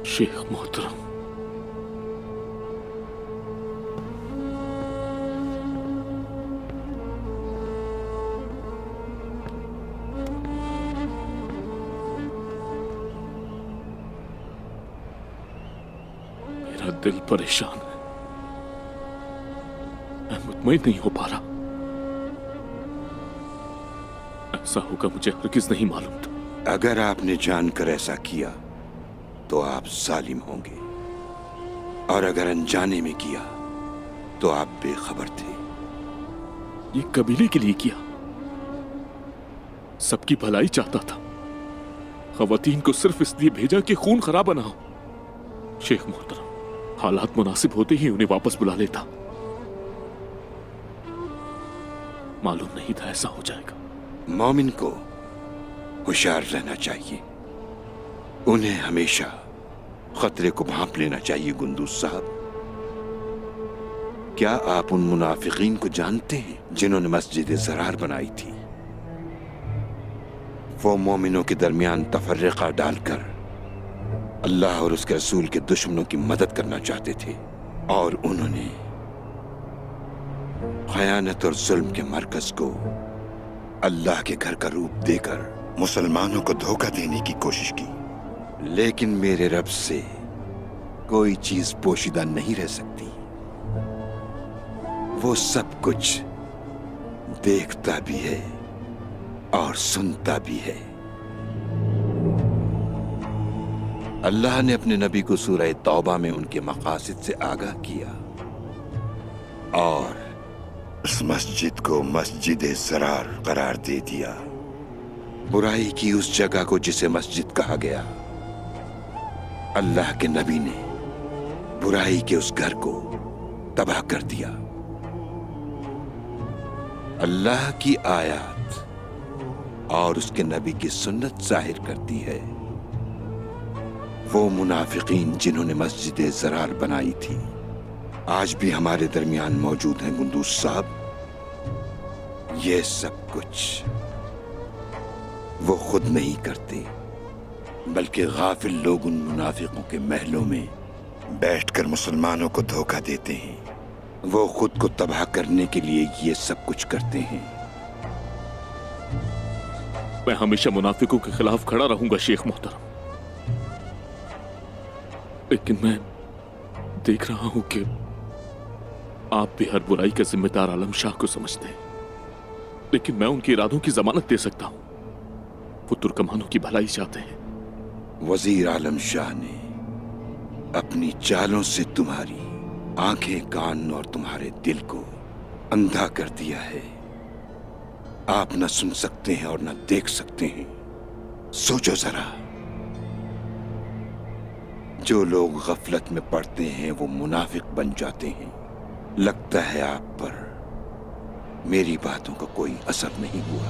शेख मोहतरम, मेरा दिल परेशान है, मैं मुतमईन नहीं हो पा रहा। ऐसा होगा मुझे हरगिज नहीं मालूम था। अगर आपने जानकर ऐसा किया तो आप जालिम होंगे, और अगर अनजाने में किया तो आप बेखबर थे। ये कबीले के लिए किया, सबकी भलाई चाहता था। खवातीन को सिर्फ इसलिए भेजा कि खून खराबा ना हो। शेख मोहतरम, हालात मुनासिब होते ही उन्हें वापस बुला लेता। मालूम नहीं था ऐसा हो जाएगा। मोमिन को होशियार रहना चाहिए, उन्हें हमेशा खतरे को भांप लेना चाहिए। गुंदूस साहब, क्या आप उन मुनाफिकीन को जानते हैं जिन्होंने मस्जिद ज़रार बनाई थी? वो मोमिनों के दरमियान तफर्रका डालकर अल्लाह और उसके रसूल के दुश्मनों की मदद करना चाहते थे, और उन्होंने खयानत और जुल्म के मरकज को अल्लाह के घर का रूप देकर मुसलमानों को धोखा देने की कोशिश की। लेकिन मेरे रब से कोई चीज पोशीदा नहीं रह सकती। वो सब कुछ देखता भी है और सुनता भी है। अल्लाह ने अपने नबी को सूरह तौबा में उनके मकासिद से आगाह किया और उस मस्जिद को मस्जिद ज़रार करार दे दिया। बुराई की उस जगह को जिसे मस्जिद कहा गया, अल्लाह के नबी ने बुराई के उस घर को तबाह कर दिया। अल्लाह की आयत और उसके नबी की सुन्नत जाहिर करती है, वो मुनाफिकीन जिन्होंने मस्जिद ज़रार बनाई थी आज भी हमारे दरमियान मौजूद हैं। गुंदूस साहब, ये सब कुछ वो खुद नहीं करते, बल्कि गाफिल लोग उन मुनाफिकों के महलों में बैठकर मुसलमानों को धोखा देते हैं। वो खुद को तबाह करने के लिए ये सब कुछ करते हैं। मैं हमेशा मुनाफिकों के खिलाफ खड़ा रहूंगा शेख मोहतरम, लेकिन मैं देख रहा हूं कि आप भी हर बुराई का जिम्मेदार आलम शाह को समझते हैं, लेकिन मैं उनके इरादों की जमानत दे सकता हूं। वो तुर्कमानों की भलाई चाहते हैं। वजीर आलम शाह ने अपनी चालों से तुम्हारी आंखें, कान और तुम्हारे दिल को अंधा कर दिया है। आप न सुन सकते हैं और न देख सकते हैं। सोचो जरा, जो लोग गफलत में पड़ते हैं वो मुनाफिक बन जाते हैं। लगता है आप पर मेरी बातों का कोई असर नहीं हुआ।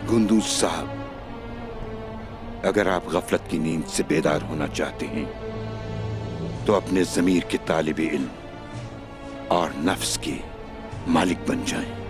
गुंदूस साहब, अगर आप गफलत की नींद से बेदार होना चाहते हैं तो अपने ज़मीर के तालिब इल्म और नफ्स के मालिक बन जाएं।